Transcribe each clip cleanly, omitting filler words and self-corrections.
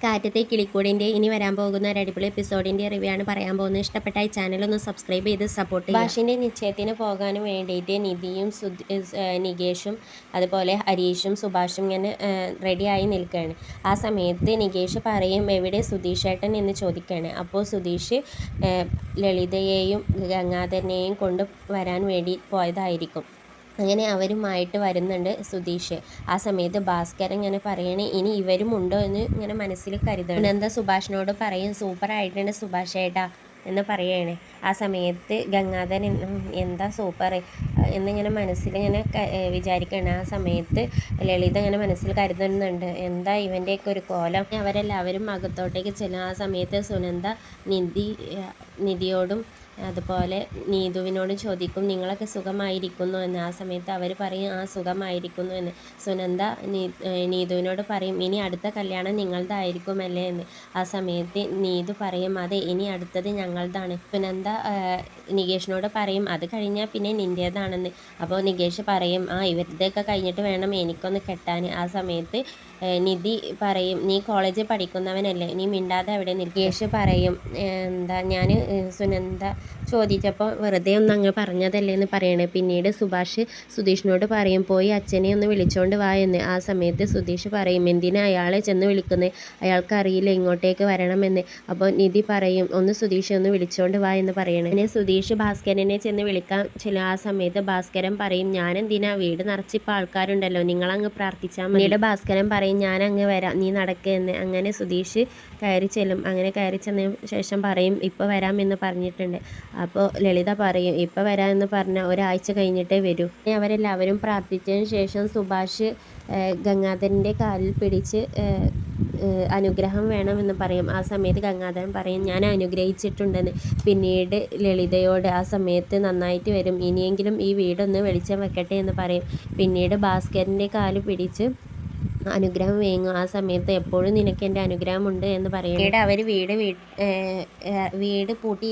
കാറ്റത്തെ കിളിക്കൂടിൻ്റെ ഇനി വരാൻ പോകുന്ന ഒരു അടിപൊളി എപ്പിസോഡിൻ്റെ റിവ്യൂ ആണ് പറയാൻ പോകുന്നത്. ഇഷ്ടപ്പെട്ട ഈ ചാനൽ ഒന്ന് സബ്സ്ക്രൈബ് ചെയ്ത് സപ്പോർട്ട് ചെയ്യുക. ഭാഷിൻ്റെ നിശ്ചയത്തിന് പോകാനും വേണ്ടിയിട്ട് നിധിയും നികേഷും അതുപോലെ ഹരീഷും സുഭാഷും ഇങ്ങനെ റെഡിയായി നിൽക്കുകയാണ്. ആ സമയത്ത് നികേഷ് പറയും എവിടെ സുധീഷേട്ടൻ എന്ന് ചോദിക്കുകയാണ്. അപ്പോൾ സുധീഷ് ലളിതയെയും ഗംഗാധരനെയും കൊണ്ട് വരാൻ വേണ്ടി പോയതായിരിക്കും. അങ്ങനെ അവരുമായിട്ട് വരുന്നുണ്ട് സുധീഷ്. ആ സമയത്ത് ഭാസ്കരൻ ഇങ്ങനെ പറയണേ ഇനി ഇവരും ഉണ്ടോ എന്ന് ഇങ്ങനെ മനസ്സിൽ കരുതണം. എന്താ സുഭാഷിനോട് പറയും സൂപ്പറായിട്ടുണ്ട് സുഭാഷ് ഏട്ടാ എന്ന് പറയുകയാണ്. ആ സമയത്ത് ഗംഗാധരൻ എന്താ സൂപ്പർ എന്നിങ്ങനെ മനസ്സിലിങ്ങനെ വിചാരിക്കുകയാണ്. ആ സമയത്ത് ലളിത ഇങ്ങനെ മനസ്സിൽ കരുതുന്നുണ്ട് എന്താ ഇവൻ്റെയൊക്കെ ഒരു കോലം. അവരെല്ലാവരും അകത്തോട്ടേക്ക് ചെല്ലും. ആ സമയത്ത് സുനന്ദ നിധിയോടും അതുപോലെ നീതുവിനോട് ചോദിക്കും നിങ്ങളൊക്കെ സുഖമായിരിക്കുന്നു എന്ന്. ആ സമയത്ത് അവർ പറയും ആ സുഖമായിരിക്കുന്നു എന്ന്. സുനന്ദ നീതുവിനോട് പറയും ഇനി അടുത്ത കല്യാണം നിങ്ങളുടേതായിരിക്കുമല്ലേ എന്ന്. ആ സമയത്ത് നീതു പറയും അതെ ഇനി അടുത്തത് ഞങ്ങളുടേതാണ്. സുനന്ദ നികേഷിനോട് പറയും അത് കഴിഞ്ഞാൽ പിന്നെ നിൻ്റേതാണെന്ന്. അപ്പോൾ നികേഷ് പറയും ഇവരുടെയൊക്കെ കഴിഞ്ഞിട്ട് വേണം എനിക്കൊന്ന് കെട്ടാൻ. ആ സമയത്ത് നിധി പറയും നീ കോളേജിൽ പഠിക്കുന്നവനല്ലേ നീ മിണ്ടാതെ അവിടെ നികേഷ് പറയും എന്താ ഞാൻ സുനന്ദ ചോദിച്ചപ്പോൾ വെറുതെ ഒന്ന് അങ്ങ് പറഞ്ഞതല്ലേ എന്ന് പറയണേ. പിന്നീട് സുഭാഷ് സുധീഷിനോട് പറയും പോയി അച്ഛനെ ഒന്ന് വിളിച്ചോണ്ട് വാ എന്ന്. ആ സമയത്ത് സുധീഷ് പറയും എന്തിനാ അയാളെ ചെന്ന് വിളിക്കുന്നത് അയാൾക്ക് അറിയില്ല ഇങ്ങോട്ടേക്ക് വരണമെന്ന്. അപ്പോൾ നിധി പറയും ഒന്ന് സുധീഷ് ഒന്ന് വിളിച്ചോണ്ട് വാ എന്ന് പറയണേ. പിന്നെ സുധീഷ് ഭാസ്കരനെ ചെന്ന് വിളിക്കാൻ ചെല്ലും. ആ സമയത്ത് ഭാസ്കരൻ പറയും ഞാനെന്തിനാ വീട് നിറച്ചിപ്പോൾ ആൾക്കാരുണ്ടല്ലോ നിങ്ങളങ്ങ് പ്രാർത്ഥിച്ചാൽ മതി. പിന്നീട് ഭാസ്കരൻ പറയും ഞാനങ്ങ് വരാം നീ നടക്കുകയെന്ന്. അങ്ങനെ സുധീഷ് കയറി ചെല്ലും. അങ്ങനെ കയറി ചെന്നതിന് ശേഷം പറയും ഇപ്പോൾ വരാമെന്ന് പറഞ്ഞിട്ടുണ്ട്. അപ്പോൾ ലളിത പറയും ഇപ്പോൾ വരാമെന്ന് പറഞ്ഞാൽ ഒരാഴ്ച കഴിഞ്ഞിട്ടേ വരൂ. അവരെല്ലാവരും പ്രാർത്ഥിച്ചതിന് ശേഷം സുഭാഷ് ഗംഗാധരൻ്റെ കാലിൽ പിടിച്ച് അനുഗ്രഹം വേണമെന്ന് പറയും. ആ സമയത്ത് ഗംഗാധരൻ പറയും ഞാൻ അനുഗ്രഹിച്ചിട്ടുണ്ടെന്ന്. പിന്നീട് ലളിതയോട് ആ സമയത്ത് നന്നായിട്ട് വരും ഇനിയെങ്കിലും ഈ വീടൊന്ന് വെളിച്ചം വെക്കട്ടെ എന്ന് പറയും. പിന്നീട് ഭാസ്കരൻ്റെ കാല് പിടിച്ച് അനുഗ്രഹം വേങ്ങും. ആ സമയത്ത് എപ്പോഴും നിനക്ക് എൻ്റെ അനുഗ്രഹമുണ്ട് എന്ന് പറയും. പിന്നീട് അവർ വീട് പൂട്ടി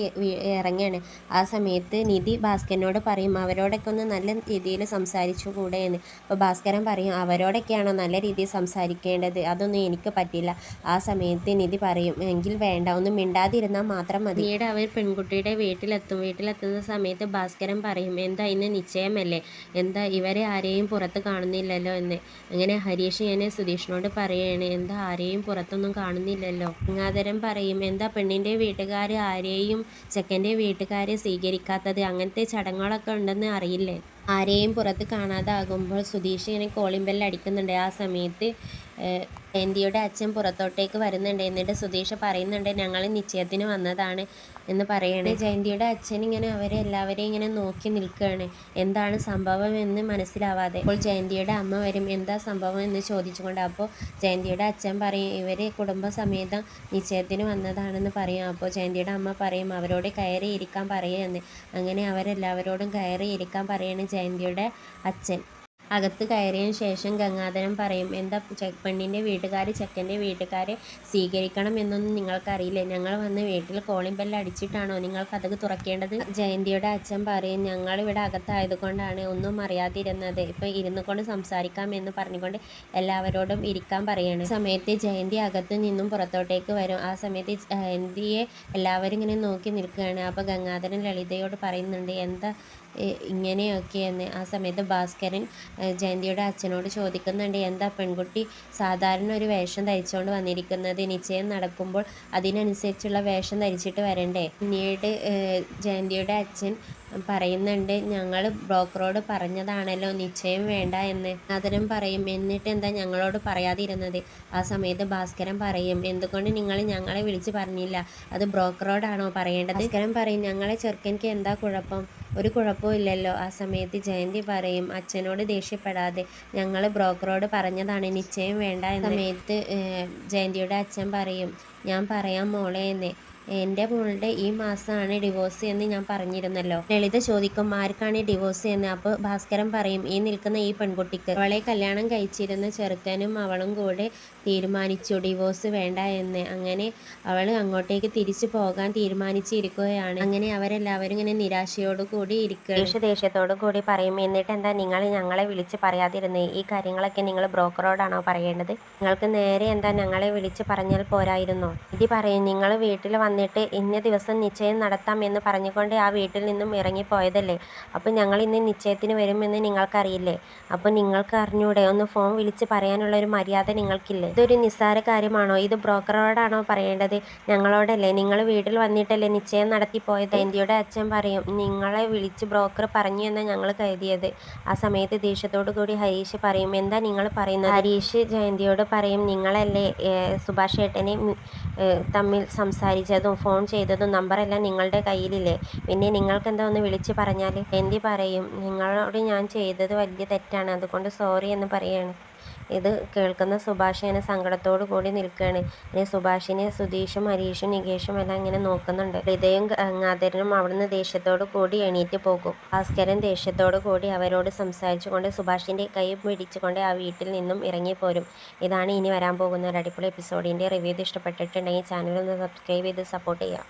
ഇറങ്ങുകയാണ്. ആ സമയത്ത് നിധി ഭാസ്കരനോട് പറയും അവരോടൊക്കെ ഒന്ന് നല്ല രീതിയിൽ സംസാരിച്ചു കൂടെ എന്ന്. അപ്പോൾ ഭാസ്കരൻ പറയും അവരോടൊക്കെയാണോ നല്ല രീതിയിൽ സംസാരിക്കേണ്ടത് അതൊന്നും എനിക്ക് പറ്റില്ല. ആ സമയത്ത് നിധി പറയും എങ്കിൽ വേണ്ട ഒന്ന് മിണ്ടാതിരുന്നാൽ മാത്രം മതി. പിന്നീട് അവർ പെൺകുട്ടിയുടെ വീട്ടിലെത്തുന്ന സമയത്ത് ഭാസ്കരൻ പറയും എന്താ ഇന്ന് നിശ്ചയമല്ലേ എന്താ ഇവരെ ആരെയും പുറത്ത് കാണുന്നില്ലല്ലോ എന്ന്. അങ്ങനെ ഹരീഷ് ഇങ്ങനെ സുധീഷിനോട് പറയുകയാണ് എന്താ ആരെയും പുറത്തൊന്നും കാണുന്നില്ലല്ലോ. ഗംഗാധരൻ പറയും എന്താ പെണ്ണിൻ്റെ വീട്ടുകാർ ആരെയും ചെക്കൻ്റെ വീട്ടുകാരെ സ്വീകരിക്കാത്തത് അങ്ങനത്തെ ചടങ്ങുകളൊക്കെ ഉണ്ടെന്ന് അറിയില്ലേ. ആരെയും പുറത്ത് കാണാതാകുമ്പോൾ സുധീഷ് ഇങ്ങനെ കോളിംഗ് ബെല്ല് അടിക്കുന്നുണ്ട്. ആ സമയത്ത് ജയന്തിയുടെ അച്ഛൻ പുറത്തോട്ടേക്ക് വരുന്നുണ്ട്. എന്നിട്ട് സുധീഷ് പറയുന്നുണ്ട് ഞങ്ങൾ നിശ്ചയത്തിന് വന്നതാണ് എന്ന് പറയണേ. ജയന്തിയുടെ അച്ഛൻ ഇങ്ങനെ അവരെല്ലാവരെയും ഇങ്ങനെ നോക്കി നിൽക്കുകയാണ് എന്താണ് സംഭവം എന്ന് മനസ്സിലാവാതെ. അപ്പോൾ ജയന്തിയുടെ അമ്മ വരും എന്താ സംഭവം എന്ന് ചോദിച്ചുകൊണ്ട്. അപ്പോൾ ജയന്തിയുടെ അച്ഛൻ പറയും ഇവർ കുടുംബസമേതം നിശ്ചയത്തിന് വന്നതാണെന്ന് പറയും. അപ്പോൾ ജയന്തിയുടെ അമ്മ പറയും അവരോട് കയറി ഇരിക്കാൻ പറയുമെന്ന്. അങ്ങനെ അവരെല്ലാവരോടും കയറി ഇരിക്കാൻ പറയാണ് ജയന്തിയുടെ അച്ഛൻ. അകത്ത് കയറിയതിന് ശേഷം ഗംഗാധരൻ പറയും എന്താ പെണ്ണിൻ്റെ വീട്ടുകാർ ചെക്കൻ്റെ വീട്ടുകാരെ സ്വീകരിക്കണം എന്നൊന്നും നിങ്ങൾക്കറിയില്ലേ ഞങ്ങൾ വന്ന് വീട്ടിൽ കോളിംഗ് ബെല്ല് അടിച്ചിട്ടാണോ നിങ്ങൾക്ക് കതക് തുറക്കേണ്ടത്. ജയന്തിയുടെ അച്ഛൻ പറയും ഞങ്ങളിവിടെ അകത്തായതുകൊണ്ടാണ് ഒന്നും അറിയാതിരുന്നത് ഇപ്പോൾ ഇരുന്നു കൊണ്ട് സംസാരിക്കാം എന്ന് പറഞ്ഞുകൊണ്ട് എല്ലാവരോടും ഇരിക്കാൻ പറയാണ്. സമയത്ത് ജയന്തി അകത്ത് നിന്നും പുറത്തോട്ടേക്ക് വരും. ആ സമയത്ത് ജയന്തിയെ എല്ലാവരും ഇങ്ങനെ നോക്കി നിൽക്കുകയാണ്. അപ്പോൾ ഗംഗാധരൻ ലളിതയോട് പറയുന്നുണ്ട് എന്താ ഇങ്ങനെയൊക്കെയെന്ന്. ആ സമയത്ത് ഭാസ്കരൻ ജയന്തിയുടെ അച്ഛനോട് ചോദിക്കുന്നുണ്ട് എന്താ പെൺകുട്ടി സാധാരണ ഒരു വേഷം ധരിച്ചുകൊണ്ട് വന്നിരിക്കുന്നത് നിശ്ചയം നടക്കുമ്പോൾ അതിനനുസരിച്ചുള്ള വേഷം ധരിച്ചിട്ട് വരണ്ടേ. പിന്നീട് ജയന്തിയുടെ അച്ഛൻ പറയുന്നുണ്ട് ഞങ്ങൾ ബ്രോക്കറോട് പറഞ്ഞതാണല്ലോ നിശ്ചയം വേണ്ട എന്ന്. ഗംഗാധരൻ പറയും എന്നിട്ട് എന്താ ഞങ്ങളോട് പറയാതിരുന്നത്. ആ സമയത്ത് ഭാസ്കരൻ പറയും എന്തുകൊണ്ട് നിങ്ങൾ ഞങ്ങളെ വിളിച്ച് പറഞ്ഞില്ല അത് ബ്രോക്കറോടാണോ പറയേണ്ടത്. ഭാസ്കരൻ പറയും ഞങ്ങളെ ചെറുക്കനിക്ക് എന്താ കുഴപ്പം ഒരു കുഴപ്പവും ഇല്ലല്ലോ. ആ സമയത്ത് ജയന്തി പറയും അച്ഛനോട് ദേഷ്യപ്പെടാതെ ഞങ്ങൾ ബ്രോക്കറോട് പറഞ്ഞതാണ് നിശ്ചയം വേണ്ട. സമയത്ത് ജയന്തിയുടെ അച്ഛൻ പറയും ഞാൻ പറയാം മോളെ എന്ന് എൻ്റെ മോളുടെ ഈ മാസമാണ് ഡിവോഴ്സ് എന്ന് ഞാൻ പറഞ്ഞിരുന്നല്ലോ. ലളിത ചോദിക്കും ആർക്കാണ് ഡിവോഴ്സ് എന്ന്. അപ്പോൾ ഭാസ്കരൻ പറയും ഈ നിൽക്കുന്ന ഈ പെൺകുട്ടിക്ക്. അവളെ കല്യാണം കഴിച്ചിരുന്ന ചെറുക്കനും അവളും കൂടെ തീരുമാനിച്ചു ഡിവോഴ്സ് വേണ്ട എന്ന്. അങ്ങനെ അവൾ അങ്ങോട്ടേക്ക് തിരിച്ചു പോകാൻ തീരുമാനിച്ചിരിക്കുകയാണ്. അങ്ങനെ അവരെല്ലാവരും ഇങ്ങനെ നിരാശയോടു കൂടി ഇരിക്കുകയാണ്. ദേഷ്യത്തോടു കൂടി പറയും, എന്നിട്ട് എന്താ നിങ്ങൾ ഞങ്ങളെ വിളിച്ച് പറയാതിരുന്നേ? ഈ കാര്യങ്ങളൊക്കെ നിങ്ങൾ ബ്രോക്കറോടാണോ പറയേണ്ടത്? നിങ്ങൾക്ക് നേരെ എന്താ ഞങ്ങളെ വിളിച്ച് പറഞ്ഞാൽ പോരായിരുന്നോ? നിധി പറയും, നിങ്ങൾ വീട്ടിൽ വന്നിട്ട് ഇന്ന ദിവസം നിശ്ചയം നടത്താം എന്ന് പറഞ്ഞുകൊണ്ട് ആ വീട്ടിൽ നിന്നും ഇറങ്ങിപ്പോയതല്ലേ. അപ്പോൾ ഞങ്ങൾ ഇന്ന് നിശ്ചയത്തിന് വരുമെന്ന് നിങ്ങൾക്കറിയില്ലേ? അപ്പോൾ നിങ്ങൾക്ക് അറിഞ്ഞൂടെ? ഒന്ന് ഫോൺ വിളിച്ച് പറയാനുള്ള ഒരു മര്യാദ നിങ്ങൾക്കില്ലേ? ഇതൊരു നിസ്സാര കാര്യമാണോ? ഇത് ബ്രോക്കറോടാണോ പറയേണ്ടത്? ഞങ്ങളോടല്ലേ? നിങ്ങൾ വീട്ടിൽ വന്നിട്ടല്ലേ നിശ്ചയം നടത്തി പോയത്? ജയന്തിയുടെ അച്ഛൻ പറയും, നിങ്ങളെ വിളിച്ച് ബ്രോക്കർ പറഞ്ഞു എന്നാണ് ഞങ്ങൾ കരുതിയത്. ആ സമയത്ത് ദേഷ്യത്തോടു കൂടി ഹരീഷ് പറയും, എന്താ നിങ്ങൾ പറയുന്നത്? ഹരീഷ് ജയന്തിയോട് പറയും, നിങ്ങളല്ലേ സുഭാഷ് ഏട്ടനെ തമ്മിൽ സംസാരിച്ചതും ഫോൺ ചെയ്തതും നമ്പറെല്ലാം നിങ്ങളുടെ കയ്യിലില്ലേ? പിന്നെ നിങ്ങൾക്കെന്താ ഒന്ന് വിളിച്ച് പറഞ്ഞാൽ? ജയന്തി പറയും, നിങ്ങളോട് ഞാൻ ചെയ്തത് വലിയ തെറ്റാണ്, അതുകൊണ്ട് സോറി എന്ന് പറയാണ്. ഇത് കേൾക്കുന്ന സുഭാഷ് ഇങ്ങനെ സങ്കടത്തോടു കൂടി നിൽക്കുകയാണ്. ഇനി സുഭാഷിനെ സുധീഷും ഹരീഷും നികേഷും എല്ലാം ഇങ്ങനെ നോക്കുന്നുണ്ട്. ഹൃദയം ഗംഗാധരനും അവിടുന്ന് ദേഷ്യത്തോടു കൂടി എണീറ്റ് പോകും. ഭാസ്കരൻ ദേഷ്യത്തോടു കൂടി അവരോട് സംസാരിച്ചുകൊണ്ട് സുഭാഷിൻ്റെ കൈ പിടിച്ചുകൊണ്ട് ആ വീട്ടിൽ നിന്നും ഇറങ്ങിപ്പോരും. ഇതാണ് ഇനി വരാൻ പോകുന്ന ഒരു അടിപൊളി എപ്പിസോഡിൻ്റെ റിവ്യൂ. ഇഷ്ടപ്പെട്ടിട്ടുണ്ടെങ്കിൽ ചാനൽ ഒന്ന് സബ്സ്ക്രൈബ് ചെയ്ത് സപ്പോർട്ട് ചെയ്യുക.